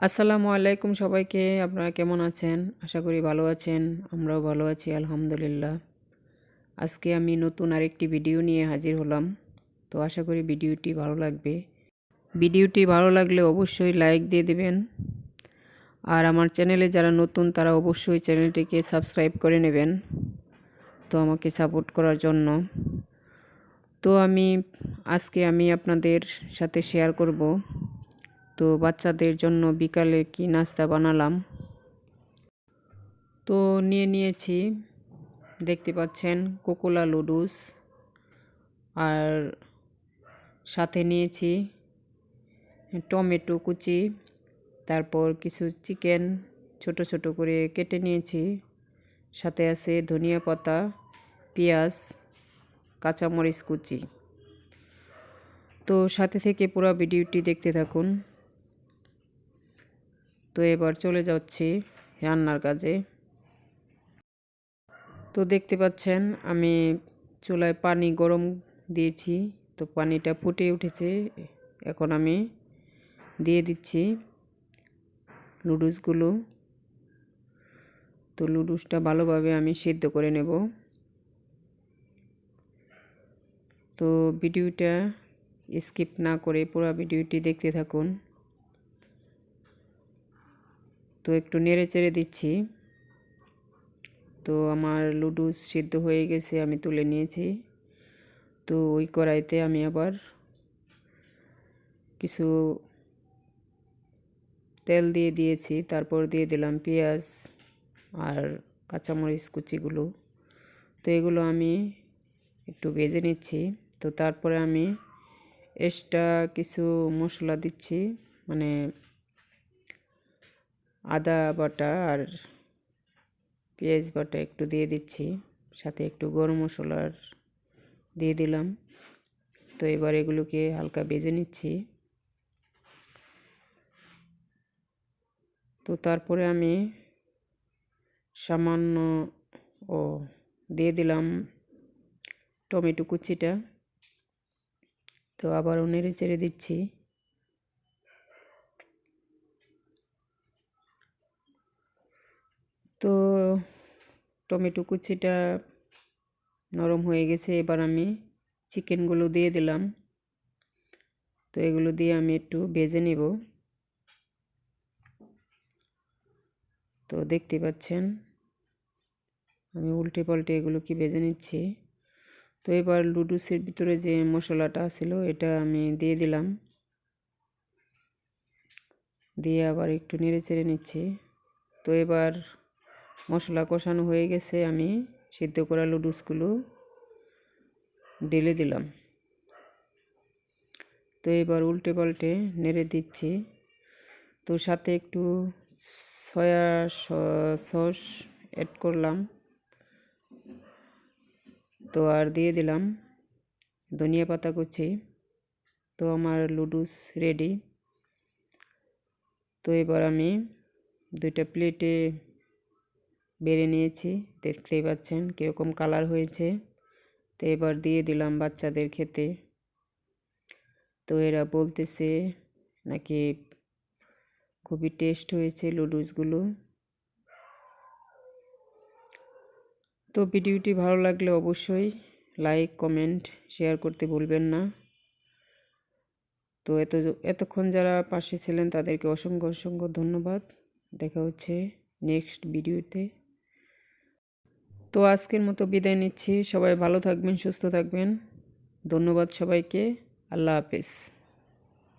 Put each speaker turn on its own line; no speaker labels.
আসসালামু আলাইকুম সবাইকে। আপনারা কেমন আছেন? আশা করি ভালো আছেন। আমরাও ভালো আছি আলহামদুলিল্লাহ। আজকে আমি নতুন আরেকটি ভিডিও নিয়ে হাজির হলাম। তো আশা করি ভিডিওটি ভালো লাগবে। ভিডিওটি ভালো লাগলে অবশ্যই লাইক দিয়ে দিবেন। আর আমার চ্যানেলে যারা নতুন তারা অবশ্যই চ্যানেলটিকে সাবস্ক্রাইব করে নেবেন, তো আমাকে সাপোর্ট করার জন্য। তো আজকে আমি আপনাদের সাথে শেয়ার করব তো বাচ্চাদের জন্য বিকালে কি নাস্তা বানালাম। তো নিয়েছি, দেখতে পাচ্ছেন কোকোলা লুডুস, আর সাথে নিয়েছি টমেটো কুচি, তারপর কিছু চিকেন ছোট ছোট করে কেটে নিয়েছি, সাথে আছে ধনিয়া পাতা, পেঁয়াজ, কাঁচামরিচ কুচি। তো সাথে থেকে পুরো ভিডিওটি দেখতে থাকুন। তো এবার চলে যাচ্ছি রান্নার কাজে। তো দেখতে পাচ্ছেন আমি চুলায় পানি গরম দিয়েছি, তো পানিটা ফুটে উঠেছে। এখন আমি দিয়ে দিচ্ছি লুডুসগুলো। তো লুডুসটা ভালোভাবে আমি সিদ্ধ করে নেব। তো ভিডিওটা স্কিপ না করে পুরো ভিডিওটি দেখতে থাকুন। তো একটু নেড়ে চেড়ে দিচ্ছি। তো আমার লুডুস সিদ্ধ হয়ে গেছে, আমি তুলে নিয়েছি। তো ওই কড়াইতে আমি আবার কিছু তেল দিয়ে দিয়েছি, তারপর দিয়ে দিলাম পেঁয়াজ আর কাঁচামরিচ কুচিগুলো। তো এগুলো আমি একটু ভেজে নিচ্ছি। তো তারপরে আমি এক্সট্রা কিছু মশলা দিচ্ছি, মানে আদা বাটা আর পেঁয়াজ বাটা একটু দিয়ে দিচ্ছি, সাথে একটু গরম মশলার দিয়ে দিলাম। তো এবার এগুলোকে হালকা ভেজে নিচ্ছি। তো তারপরে আমি সামান্য দিয়ে দিলাম টমেটো কুচিটা। তো আবারও নেড়ে চেড়ে দিচ্ছি। তো টমেটো কুচিটা নরম হয়ে গেছে, এবার আমি চিকেনগুলো দিয়ে দিলাম। তো এগুলো দিয়ে আমি একটু ভেজে নেব। তো দেখতে পাচ্ছেন আমি উল্টে পাল্টে এগুলোকে ভেজে নিচ্ছি। তো এবার লুডুসের ভিতরে যে মশলাটা ছিল এটা আমি দিয়ে দিলাম, দিয়ে আবার একটু নেড়ে চেড়ে নিচ্ছি। তো এবার মশলা কষানো হয়ে গেছে, আমি সিদ্ধ করা লুডুসগুলো ঢেলে দিলাম। তো এবার উল্টে পাল্টে নেড়ে দিচ্ছি। তো সাথে একটু সয়া সস অ্যাড করলাম। তো আর দিয়ে দিলাম ধনিয়া পাতা কুচি। তো আমার লুডুস রেডি। তো এবার আমি দুইটা প্লেটে বেড়ে নিয়েছি, দেখতেই পাচ্ছেন কীরকম কালার হয়েছে। তো এবার দিয়ে দিলাম বাচ্চাদের খেতে। তো এরা বলতেছে নাকি খুবই টেস্ট হয়েছে লুডুসগুলো। তো ভিডিওটি ভালো লাগলে অবশ্যই লাইক কমেন্ট শেয়ার করতে ভুলবেন না। তো এতক্ষণ যারা পাশে ছিলেন তাদেরকে অসংখ্য অসংখ্য ধন্যবাদ। দেখা হচ্ছে নেক্সট ভিডিওতে। তো আজকের মতো বিদায় নিচ্ছি। সবাই ভালো থাকবেন, সুস্থ থাকবেন। ধন্যবাদ সবাইকে। আল্লাহ হাফেজ।